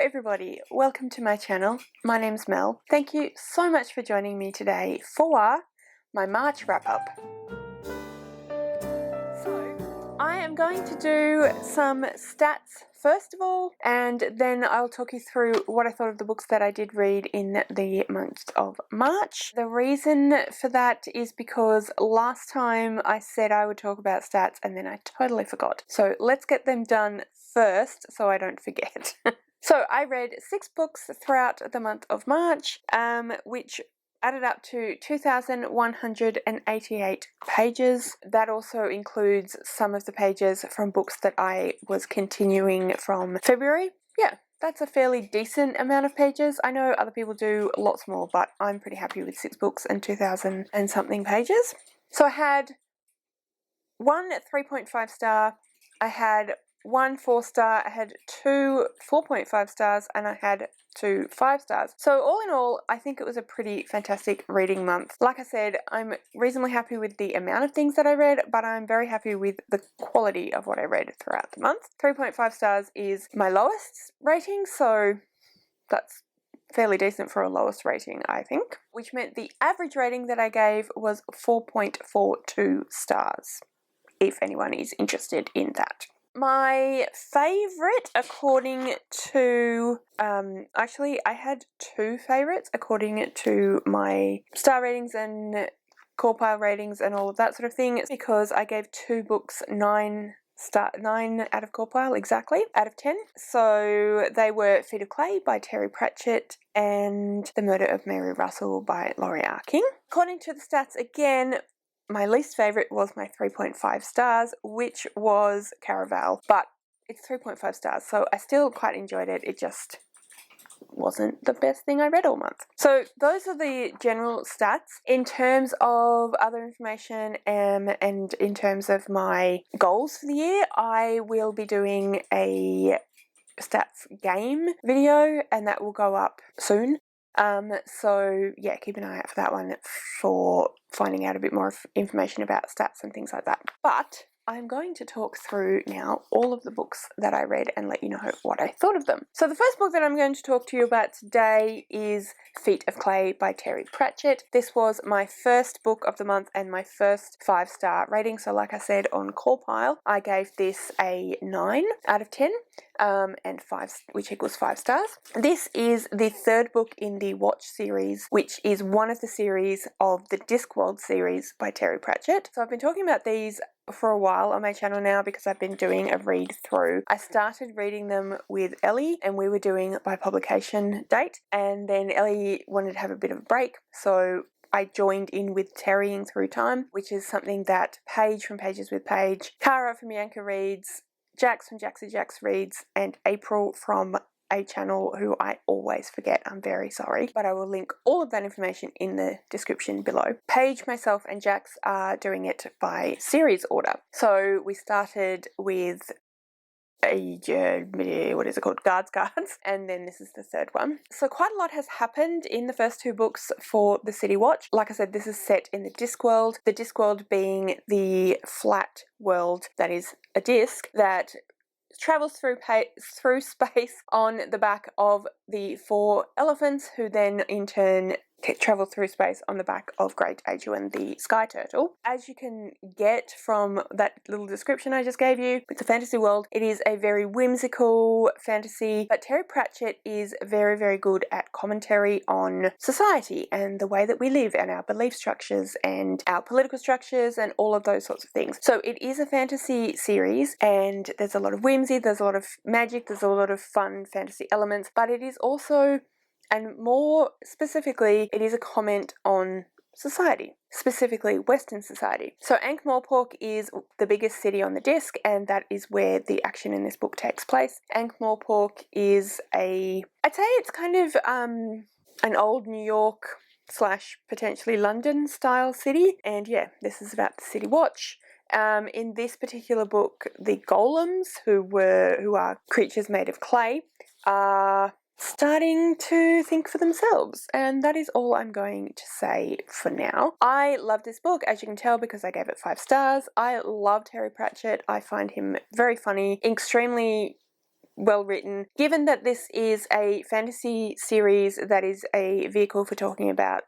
everybody, welcome to my channel. My name's Mel. Thank you so much for joining me today for my March wrap-up. So, I am going to do some stats first of all, and then I'll talk you through what I thought of the books that I did read in the month of March. The reason for that is because last time I said I would talk about stats and then I totally forgot. So let's get them done first so I don't forget. So I read 6 books throughout the month of March, which added up to 2,188 pages. That also includes some of the pages from books that I was continuing from February. Yeah, that's a fairly decent amount of pages. I know other people do lots more, but I'm pretty happy with 6 books and 2,000 and something pages. So I had 1 3.5 star, I had 1 4-star, I had 2 4.5 stars, and I had 2 5 stars. So all in all, I think it was a pretty fantastic reading month. Like I said, I'm reasonably happy with the amount of things that I read, but I'm very happy with the quality of what I read throughout the month. 3.5 stars is my lowest rating, so that's fairly decent for a lowest rating, I think, which meant the average rating that I gave was 4.42 stars, if anyone is interested in that. My favourite, according to, actually I had 2 favourites according to my star ratings and core pile ratings and all of that sort of thing, because I gave 2 books 9 out of core pile, exactly, out of 10. So they were Feet of Clay by Terry Pratchett and The Murder of Mary Russell by Laurie. According to the stats again, my least favourite was my 3.5 stars, which was Caraval, but it's 3.5 stars, so I still quite enjoyed it. It just wasn't the best thing I read all month. So those are the general stats. In terms of other information and in terms of my goals for the year, I will be doing a stats game video, and that will go up soon. So yeah, keep an eye out for that one for finding out a bit more information about stats and things like that. But I'm going to talk through now all of the books that I read and let you know what I thought of them. So the first book that I'm going to talk to you about today is Feet of Clay by Terry Pratchett. This was my first book of the month and my first 5-star rating. So like I said on Core Pile, I gave this a 9 out of 10. And 5, which equals 5 stars. This is the 3rd book in the Watch series, which is one of the series of the Discworld series by Terry Pratchett. So I've been talking about these for a while on my channel now because I've been doing a read through. I started reading them with Ellie and we were doing by publication date, and then Ellie wanted to have a bit of a break, so I joined in with Terrying Through Time, which is something that Paige from Pages with Paige, Cara from Biancareads, Jax from Jaxie Jax Reads, and April from a channel who I always forget, I'm very sorry, but I will link all of that information in the description below. Paige, myself, and Jax are doing it by series order. So we started with Guards, and then this is the 3rd one. So quite a lot has happened in the first 2 books for the City Watch. Like I said, this is set in the Discworld. The Discworld being the flat world that is a disc that travels through space on the back of the 4 elephants, who then in turn travel through space on the back of Great Ajuan, the sky turtle. As you can get from that little description I just gave you, it's a fantasy world. It is a very whimsical fantasy, but Terry Pratchett is very, very good at commentary on society and the way that we live and our belief structures and our political structures and all of those sorts of things. So it is a fantasy series, and there's a lot of whimsy, there's a lot of magic, there's a lot of fun fantasy elements, but it is also, and more specifically, it is a comment on society, specifically Western society. So Ankh-Morpork is the biggest city on the disc, and that is where the action in this book takes place. Ankh-Morpork is I'd say it's kind of an old New York / potentially London style city, and yeah, this is about the City Watch. In this particular book, the golems, who are creatures made of clay, are starting to think for themselves, and that is all I'm going to say for now. I love this book, as you can tell, because I gave it 5 stars. I love Terry Pratchett. I find him very funny, extremely well written. Given that this is a fantasy series that is a vehicle for talking about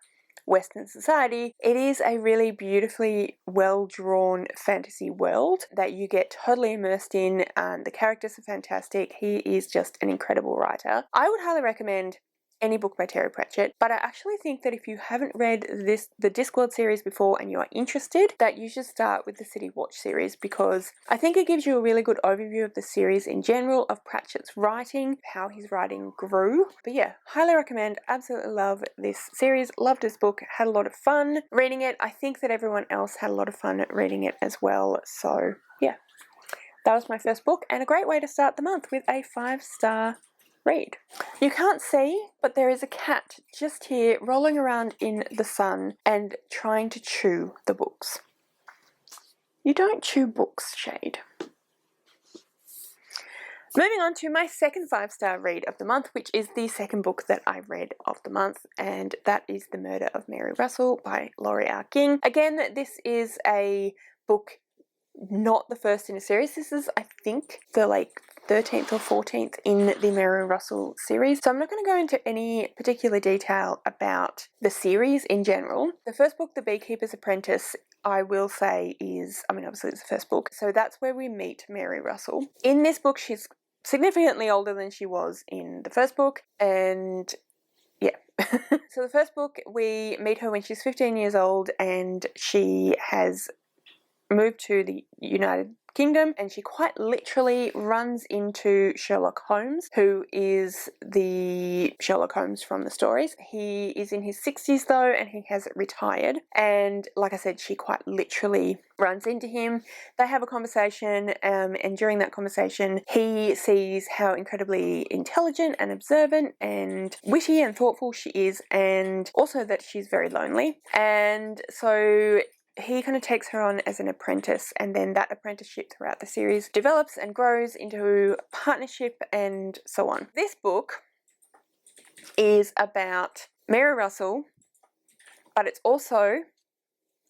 Western society, it is a really beautifully well-drawn fantasy world that you get totally immersed in, and the characters are fantastic. He is just an incredible writer. I would highly recommend any book by Terry Pratchett, but I actually think that if you haven't read the Discworld series before and you are interested, that you should start with the City Watch series, because I think it gives you a really good overview of the series in general, of Pratchett's writing, how his writing grew. But yeah, highly recommend, absolutely love this series, loved this book, had a lot of fun reading it. I think that everyone else had a lot of fun reading it as well, so yeah. That was my first book, and a great way to start the month with a 5-star read. You can't see, but there is a cat just here rolling around in the sun and trying to chew the books. You don't chew books, Shade. Moving on to my second 5-star read of the month, which is the second book that I read of the month, and that is The Murder of Mary Russell by Laurie R. King. Again, this is a book, not the first in a series. This is, I think, the 13th or 14th in the Mary Russell series. So I'm not going to go into any particular detail about the series in general. The first book, The Beekeeper's Apprentice, I will say is, obviously it's the first book, so that's where we meet Mary Russell. In this book, she's significantly older than she was in the first book, and yeah. So the first book, we meet her when she's 15 years old, and she has moved to the United Kingdom, and she quite literally runs into Sherlock Holmes, who is the Sherlock Holmes from the stories. He is in his 60s though, and he has retired, and like I said, she quite literally runs into him. They have a conversation, and during that conversation he sees how incredibly intelligent and observant and witty and thoughtful she is, and also that she's very lonely. And so he kind of takes her on as an apprentice, and then that apprenticeship throughout the series develops and grows into partnership and so on. This book is about Mary Russell, but it's also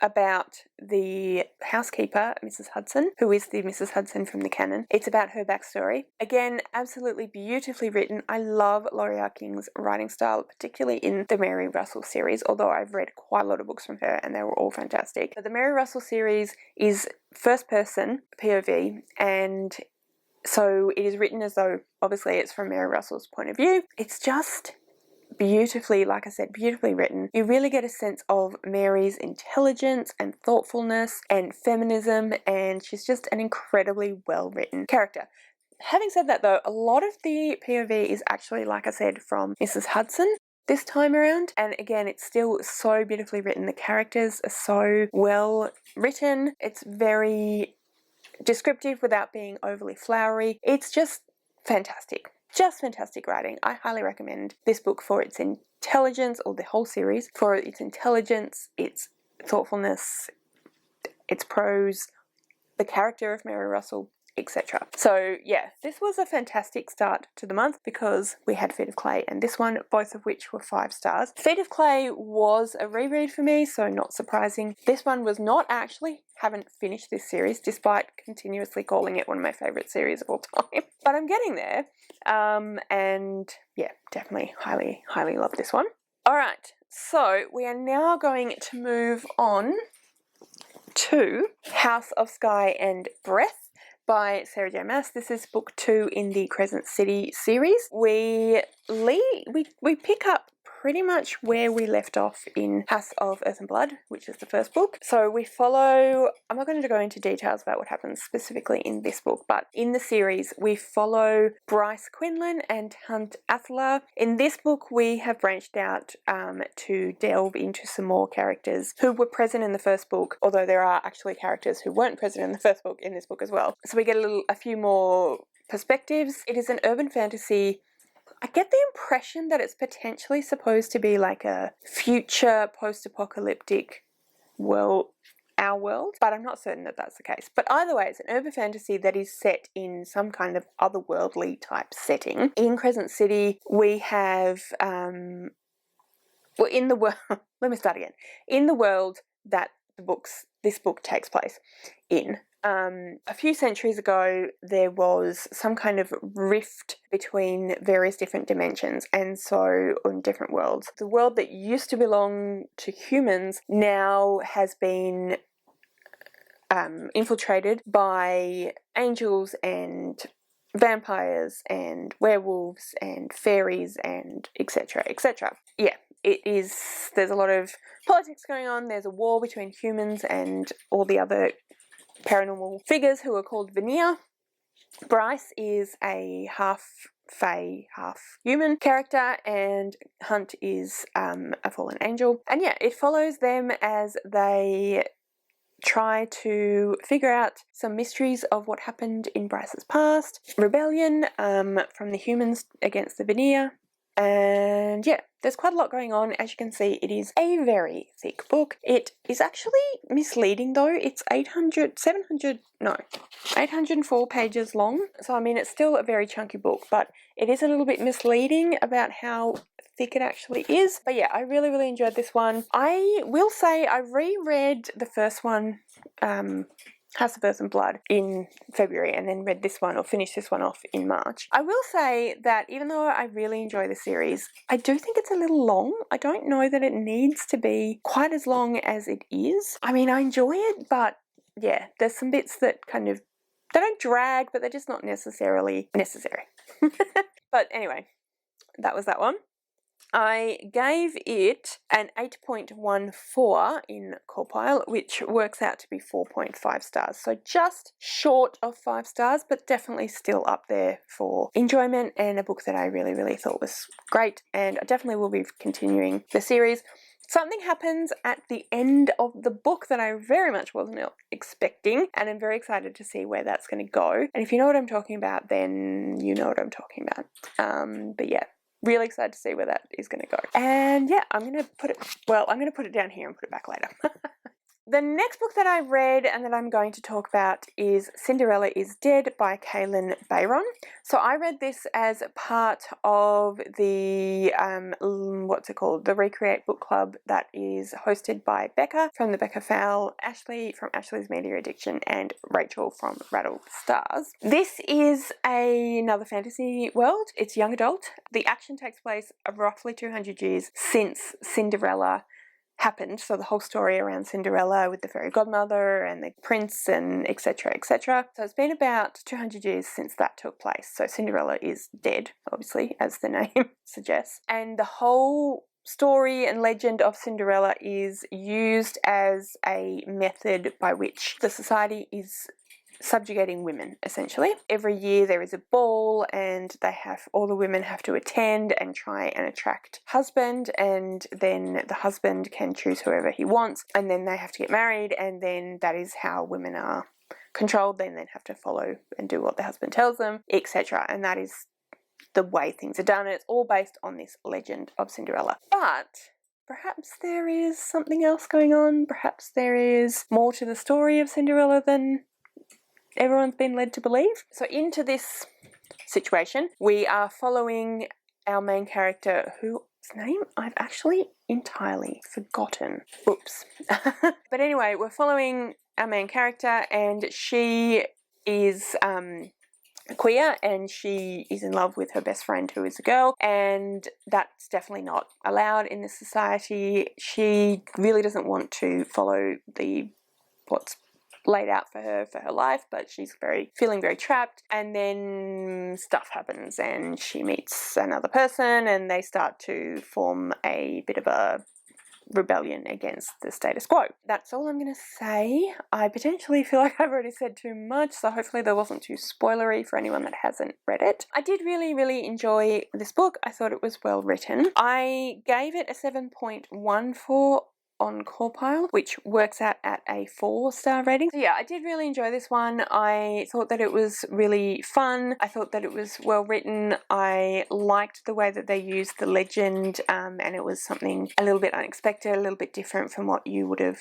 about the housekeeper, Mrs. Hudson, who is the Mrs. Hudson from the canon. It's about her backstory. Again, absolutely beautifully written. I love Laurie R. King's writing style, particularly in the Mary Russell series, although I've read quite a lot of books from her and they were all fantastic. But the Mary Russell series is first person POV, and so it is written as though obviously it's from Mary Russell's point of view. It's just beautifully, like I said, beautifully written. You really get a sense of Mary's intelligence and thoughtfulness and feminism, and she's just an incredibly well written character. Having said that though, a lot of the POV is actually, like I said, from Mrs. Hudson this time around, and again, it's still so beautifully written. The characters are so well written. It's very descriptive without being overly flowery. It's just fantastic. Just fantastic writing. I highly recommend this book for its intelligence, or the whole series, for its intelligence, its thoughtfulness, its prose, the character of Mary Russell, etc. So yeah, this was a fantastic start to the month because we had Feet of Clay and this one, both of which were 5 stars. Feet of Clay was a reread for me, so not surprising. This one was not. Actually haven't finished this series despite continuously calling it one of my favourite series of all time. But I'm getting there, and yeah, definitely highly love this one. Alright, so we are now going to move on to House of Sky and Breath by Sarah J. Maas. This is book 2 in the Crescent City series. We pick up pretty much where we left off in House of Earth and Blood, which is the first book. So we follow, I'm not going to go into details about what happens specifically in this book, but in the series we follow Bryce Quinlan and Hunt Athalar. In this book we have branched out to delve into some more characters who were present in the first book, although there are actually characters who weren't present in the first book in this book as well. So we get a few more perspectives. It is an urban fantasy. I get the impression that it's potentially supposed to be like a future post-apocalyptic world, our world, but I'm not certain that that's the case. But either way, it's an urban fantasy that is set in some kind of otherworldly type setting. In Crescent City, we have, in the world, let me start again. In the world that this book takes place in, A few centuries ago, there was some kind of rift between various different dimensions, and so on different worlds. The world that used to belong to humans now has been infiltrated by angels and vampires and werewolves and fairies and etc. etc. Yeah, there's a lot of politics going on. There's a war between humans and all the other paranormal figures who are called Veneer. Bryce is a half fae, half human character, and Hunt is a fallen angel. And yeah, it follows them as they try to figure out some mysteries of what happened in Bryce's past, rebellion from the humans against the Veneer, and yeah, there's quite a lot going on. As you can see, it is a very thick book. It is actually misleading though. It's 804 pages long. So I mean, it's still a very chunky book, but it is a little bit misleading about how thick it actually is. But yeah, I really, really enjoyed this one. I will say I reread the first one, House of Earth and Blood, in February, and then read this one, or finished this one off in March. I will say that even though I really enjoy the series, I do think it's a little long. I don't know that it needs to be quite as long as it is. I mean, I enjoy it, but yeah, there's some bits that kind of, they don't drag, but they're just not necessarily necessary. But anyway, that was that one. I gave it an 8.14 in Corpile, which works out to be 4.5 stars. So just short of 5 stars, but definitely still up there for enjoyment, and a book that I really, really thought was great. And I definitely will be continuing the series. Something happens at the end of the book that I very much wasn't expecting, and I'm very excited to see where that's going to go. And if you know what I'm talking about, then you know what I'm talking about. But yeah. Really excited to see where that is going to go. And yeah, I'm going to put it down here and put it back later. The next book that I read and that I'm going to talk about is Cinderella is Dead by Kaylynn Bayron. So I read this as part of the, the Recreate Book Club that is hosted by Becca from TheBeccaFowell, Ashleigh from Ashleigh's Media Addiction, and Rachel from Rattle the Stars. This is another fantasy world. It's young adult. The action takes place roughly 200 years since Cinderella happened, so the whole story around Cinderella with the fairy godmother and the prince and etc. etc. So it's been about 200 years since that took place. So Cinderella is dead, obviously, as the name suggests. And the whole story and legend of Cinderella is used as a method by which the society is subjugating women, essentially. Every year there is a ball, and all the women have to attend and try and attract husband, and then the husband can choose whoever he wants, and then they have to get married, and then that is how women are controlled. They then have to follow and do what the husband tells them, etc. And that is the way things are done. It's all based on this legend of Cinderella. But perhaps there is something else going on. Perhaps there is more to the story of Cinderella than everyone's been led to believe. So into this situation, we are following our main character, whose name I've actually entirely forgotten. Oops. But anyway, we're following our main character, and she is queer, and she is in love with her best friend, who is a girl, and that's definitely not allowed in this society. She really doesn't want to follow what's laid out for her life, but she's feeling very trapped, and then stuff happens and she meets another person, and they start to form a bit of a rebellion against the status quo. That's all I'm going to say. I potentially feel like I've already said too much, so hopefully that wasn't too spoilery for anyone that hasn't read it. I did really, really enjoy this book. I thought it was well written. I gave it a 7.14 on Corpile, which works out at a 4-star rating. So yeah, I did really enjoy this one. I thought that it was really fun. I thought that it was well written. I liked the way that they used the legend, and it was something a little bit unexpected, a little bit different from what you would have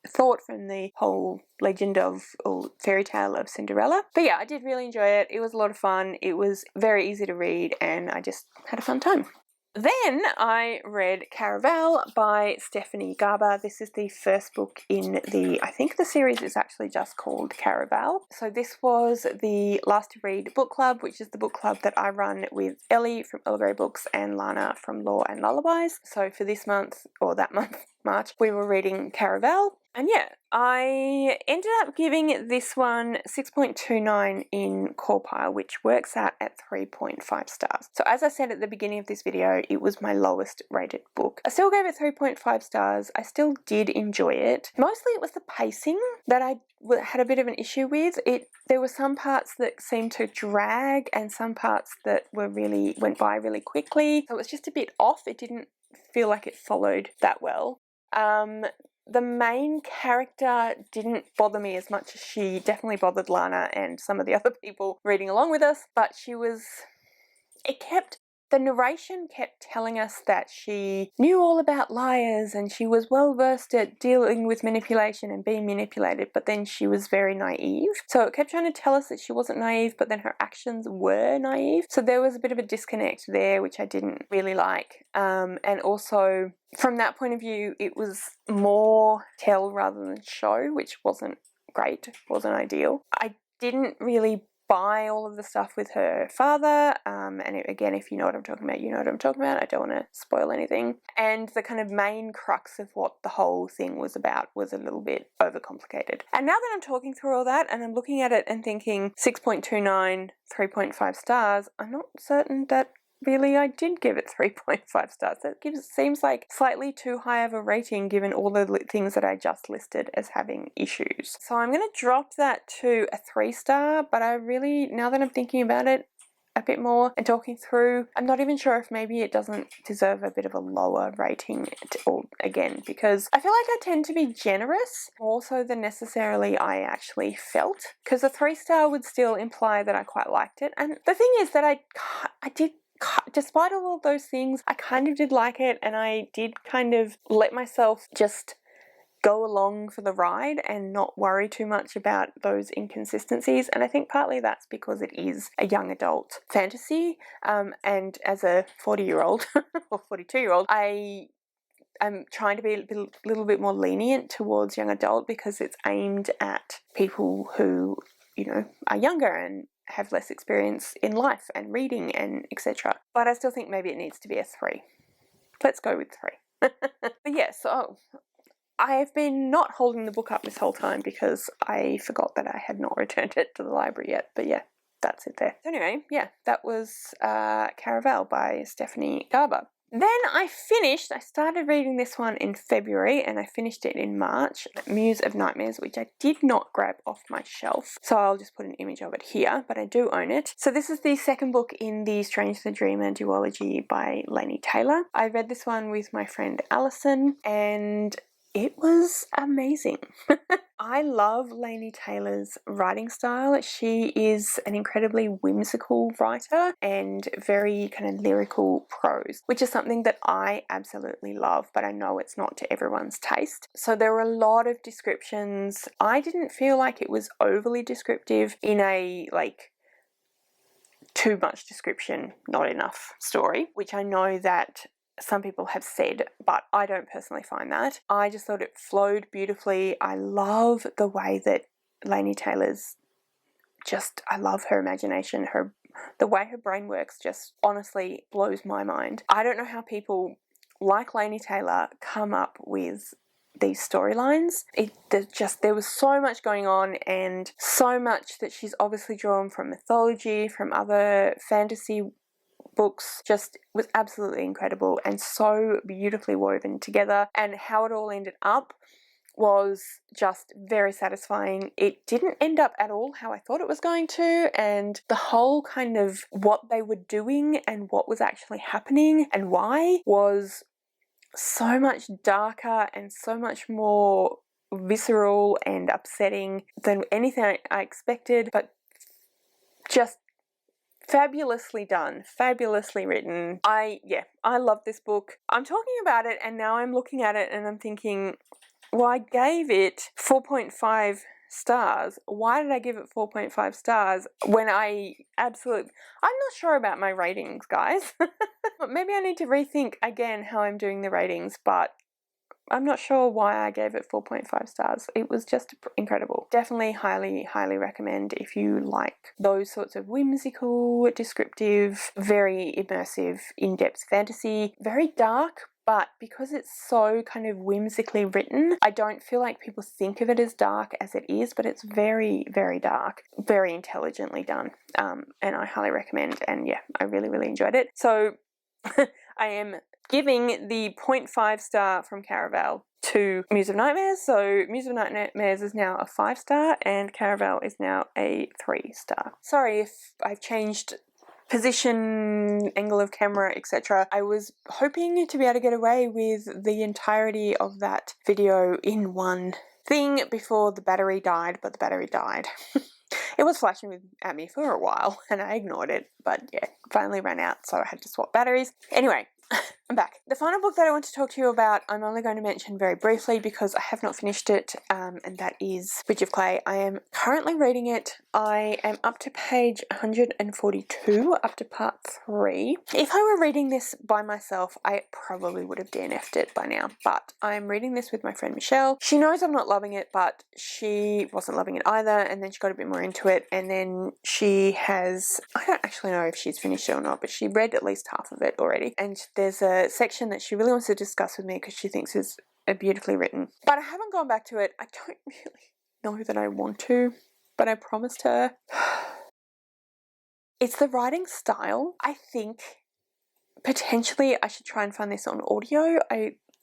thought from the whole legend of, or fairy tale of, Cinderella. But yeah, I did really enjoy it. It was a lot of fun. It was very easy to read, and I just had a fun time. Then I read Caraval by Stephanie Garber. This is the first book in I think the series is actually just called Caraval. So this was the Last to Read book club, which is the book club that I run with Ellie from Earl Grey Books and Lana from Lore and Lullabies. So for this month, or that month, March, we were reading Caraval. And yeah, I ended up giving this one 6.29 in Corpile, which works out at 3.5 stars. So as I said at the beginning of this video, it was my lowest rated book. I still gave it 3.5 stars. I still did enjoy it. Mostly it was the pacing that I had a bit of an issue with. There were some parts that seemed to drag and some parts that went by really quickly. So it was just a bit off. It didn't feel like it followed that well. The main character didn't bother me as much as she definitely bothered Lana and some of the other people reading along with us, but the narration kept telling us that she knew all about liars and she was well versed at dealing with manipulation and being manipulated, but then she was very naive. So it kept trying to tell us that she wasn't naive, but then her actions were naive. So there was a bit of a disconnect there, which I didn't really like. And also, from that point of view, it was more tell rather than show, which wasn't great, wasn't ideal. I didn't really buy all of the stuff with her father, and again, if you know what I'm talking about, you know what I'm talking about. I don't want to spoil anything. And the kind of main crux of what the whole thing was about was a little bit overcomplicated. And now that I'm talking through all that and I'm looking at it and thinking 6.29, 3.5 stars, I'm not certain that really I did give it 3.5 stars. That seems like slightly too high of a rating given all the things that I just listed as having issues. So I'm going to drop that to a 3-star, but I really, now that I'm thinking about it a bit more and talking through, I'm not even sure if maybe it doesn't deserve a bit of a lower rating again, because I feel like I tend to be generous more so than necessarily I actually felt, because a 3-star would still imply that I quite liked it. And the thing is that I did, despite all of those things, I kind of did like it, and I did kind of let myself just go along for the ride and not worry too much about those inconsistencies. And I think partly that's because it is a young adult fantasy, and as a 40-year-old or 42-year-old, I'm trying to be a little bit more lenient towards young adult because it's aimed at people who, you know, are younger and have less experience in life and reading and etc. But I still think maybe it needs to be a 3. Let's go with 3. But yeah, so I have been not holding the book up this whole time because I forgot that I had not returned it to the library yet. But yeah, that's it there. So anyway, yeah, that was Caraval by Stephanie Garber. Then I started reading this one in February and I finished it in March, Muse of Nightmares, which I did not grab off my shelf. So I'll just put an image of it here, but I do own it. So this is the second book in the Strange the Dreamer duology by Laini Taylor. I read this one with my friend Alison and it was amazing. I love Laini Taylor's writing style. She is an incredibly whimsical writer and very kind of lyrical prose, which is something that I absolutely love, but I know it's not to everyone's taste. So there were a lot of descriptions. I didn't feel like it was overly descriptive in a too much description, not enough story, which I know that some people have said, but I don't personally find that. I just thought it flowed beautifully. I love the way that Laini Taylor's I love her imagination. The way her brain works just honestly blows my mind. I don't know how people like Laini Taylor come up with these storylines. There was so much going on and so much that she's obviously drawn from mythology, from other fantasy books, just was absolutely incredible and so beautifully woven together, and how it all ended up was just very satisfying. It didn't end up at all how I thought it was going to, and the whole kind of what they were doing and what was actually happening and why was so much darker and so much more visceral and upsetting than anything I expected, but just fabulously done, fabulously written. I love this book. I'm talking about it and now I'm looking at it and I'm thinking, well, I gave it 4.5 stars. Why did I give it 4.5 stars when I'm not sure about my ratings, guys. maybe I need to rethink again how I'm doing the ratings, but I'm not sure why I gave it 4.5 stars. It was just incredible. Definitely highly, highly recommend if you like those sorts of whimsical, descriptive, very immersive, in-depth fantasy. Very dark, but because it's so kind of whimsically written, I don't feel like people think of it as dark as it is, but it's very, very dark, very intelligently done. And I highly recommend, and yeah, I really, really enjoyed it. So I am giving the 0.5 star from Caraval to Muse of Nightmares. So Muse of Nightmares is now a 5 star and Caraval is now a 3 star. Sorry if I've changed position, angle of camera, etc. I was hoping to be able to get away with the entirety of that video in one thing before the battery died, but the battery died. It was flashing at me for a while and I ignored it, but yeah, finally ran out, so I had to swap batteries. Anyway, I'm back. The final book that I want to talk to you about, I'm only going to mention very briefly because I have not finished it, and that is Bridge of Clay. I am currently reading it. I am up to page 142, up to part 3. If I were reading this by myself, I probably would have DNF'd it by now, but I'm reading this with my friend Michelle. She knows I'm not loving it, but she wasn't loving it either, and then she got a bit more into it, and then she has, I don't actually know if she's finished it or not, but she read at least half of it already, and there's a section that she really wants to discuss with me because she thinks is beautifully written. But I haven't gone back to it. I don't really know that I want to, but I promised her. It's the writing style. I think potentially I should try and find this on audio.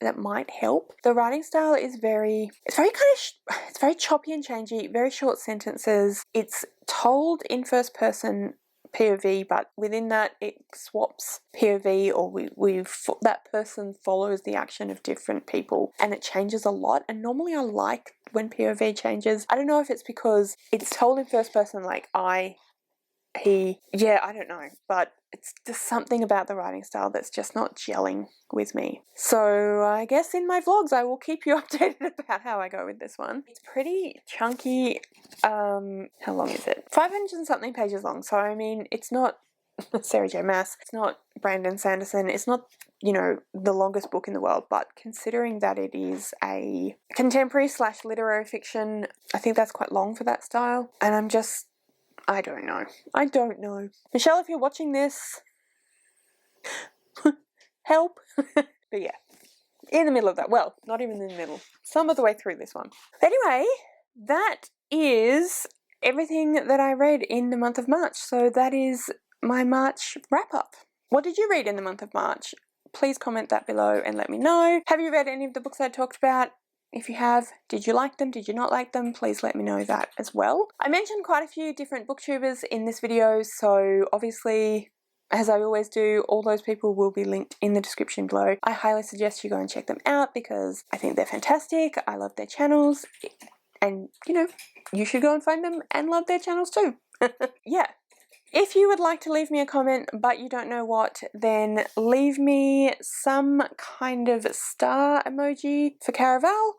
That might help. The writing style is it's very choppy and changey, very short sentences. It's told in first person POV, but within that it swaps POV, or that person follows the action of different people, and it changes a lot. And normally I like when POV changes. I don't know if it's because it's told in first person, like I, he, yeah, I don't know, but it's just something about the writing style that's just not gelling with me. So I guess in my vlogs I will keep you updated about how I go with this one. It's pretty chunky. How long is it? 500 and something pages long. So I mean, it's not Sarah J. Maas, it's not Brandon Sanderson, it's not, you know, the longest book in the world, but considering that it is a contemporary / literary fiction, I think that's quite long for that style. And I don't know. I don't know. Michelle, if you're watching this, help. But yeah, in the middle of that. Well, not even in the middle. Some of the way through this one. Anyway, that is everything that I read in the month of March. So that is my March wrap up. What did you read in the month of March? Please comment that below and let me know. Have you read any of the books I talked about? If you have, did you like them? Did you not like them? Please let me know that as well. I mentioned quite a few different booktubers in this video, so obviously, as I always do, all those people will be linked in the description below. I highly suggest you go and check them out because I think they're fantastic. I love their channels, and you know, you should go and find them and love their channels too. Yeah. If you would like to leave me a comment but you don't know what, then leave me some kind of star emoji for Caraval,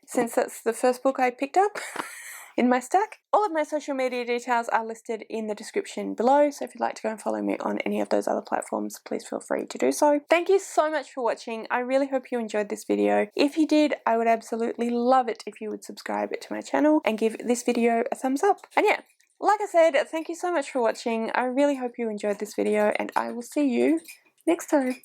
since that's the first book I picked up in my stack. All of my social media details are listed in the description below, so if you'd like to go and follow me on any of those other platforms, please feel free to do so. Thank you so much for watching. I really hope you enjoyed this video. If you did, I would absolutely love it if you would subscribe to my channel and give this video a thumbs up. And yeah, like I said, thank you so much for watching. I really hope you enjoyed this video and I will see you next time.